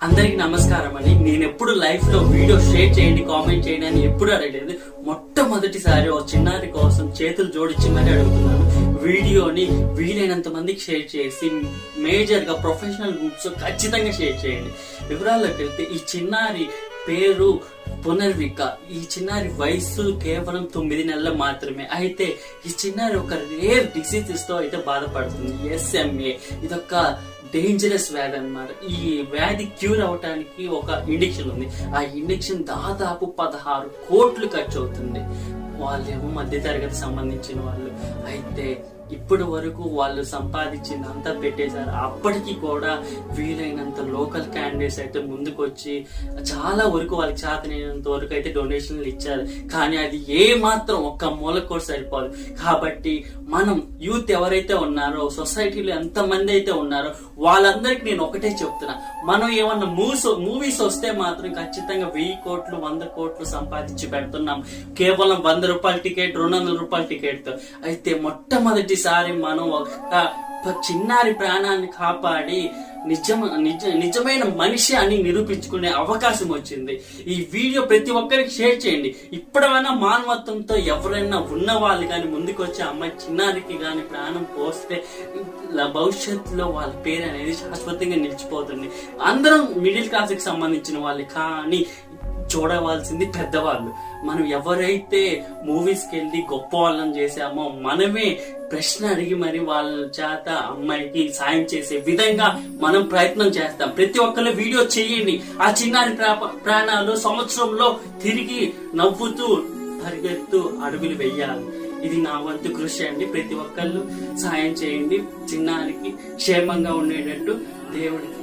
అందరికి నమస్కారం అండి. నేను ఎప్పుడు లైఫ్ లో వీడియో షేర్ చేయండి, కామెంట్ చేయండి అని ఎప్పుడు అడగలేదు. మొట్టమొదటిసారి ఒక చిన్నారి కోసం చేతులు జోడించి మరీ అడుగుతున్నాను. వీడియోని వీలైనంత మందికి షేర్ చేసి మేజర్ గా ప్రొఫెషనల్ గ్రూప్స్ ఖచ్చితంగా షేర్ చేయండి. వివరాల్లోకి వెళ్తే ఈ చిన్నారి పేరు పునర్విక. ఈ చిన్నారి వయసు కేవలం 9 నెలలు మాత్రమే. అయితే ఈ చిన్నారి ఒక రేర్ డిసీజెస్ తో అయితే బాధపడుతుంది. SMA ఇదొక డేంజరస్ వ్యాధి అన్నమాట. ఈ వ్యాధి క్యూర్ అవటానికి ఒక ఇంజెక్షన్ ఉంది. ఆ ఇంజెక్షన్ దాదాపు 16 కోట్లు ఖర్చు అవుతుంది. వాళ్ళేమో మధ్య తరగతి సంబంధించిన వాళ్ళు. అయితే ఇప్పటి వరకు వాళ్ళు సంపాదించిందంతా పెట్టేశారు. అప్పటికి కూడా వీలైనంత లోకల్ క్యాండిడేట్స్ అయితే ముందుకు వచ్చి చాలా వరకు వాళ్ళకి చేతనైనంత వరకు అయితే డొనేషన్లు ఇచ్చారు. కానీ అది ఏ మాత్రం ఒక్క మూలకు కూడా సరిపోదు. కాబట్టి మనం యూత్ ఎవరైతే ఉన్నారో, సొసైటీలో ఎంతమంది అయితే ఉన్నారో వాళ్ళందరికీ నేను ఒకటే చెప్తున్నా, మనం ఏమన్నా మూవీస్ వస్తే మాత్రం ఖచ్చితంగా 1000 కోట్లు 100 కోట్లు సంపాదించి పెడుతున్నాం కేవలం 100 రూపాయల టికెట్, 200 రూపాయల టికెట్ తో. అయితే మొట్టమొదటిసారి మనం ఒక చిన్నారి ప్రాణాన్ని కాపాడి నిజమైన మనిషి అని నిరూపించుకునే అవకాశం వచ్చింది. ఈ వీడియో ప్రతి ఒక్కరికి షేర్ చేయండి. ఇప్పటివైనా మానవత్వంతో ఎవరైనా ఉన్న వాళ్ళు కానీ ముందుకు వచ్చే అమ్మాయి చిన్నారికి కానీ ప్రాణం పోస్తే భవిష్యత్తులో వాళ్ళ పేరు అనేది శాశ్వతంగా నిలిచిపోతుంది. అందరం మిడిల్ క్లాస్ కి సంబంధించిన వాళ్ళు, కానీ చూడవలసింది పెద్దవాళ్ళు. మనం ఎవరైతే మూవీస్ కి వెళ్ళి గొప్ప వాళ్ళని చేసామో మనమే ప్రశ్న అడిగి మరి వాళ్ళ చేత అమ్మాయికి సాయం చేసే విధంగా మనం ప్రయత్నం చేస్తాం. ప్రతి ఒక్కరు వీడియో చేయండి. ఆ చిన్నారి ప్రాణాలు సంవత్సరంలో తిరిగి నవ్వుతూ పరిగెత్తు అడుగులు వెయ్యాలి. ఇది నా వంతు కృషి అండి. ప్రతి ఒక్కళ్ళు సాయం చేయండి. చిన్నారికి క్షేమంగా ఉండేటట్టు దేవుడికి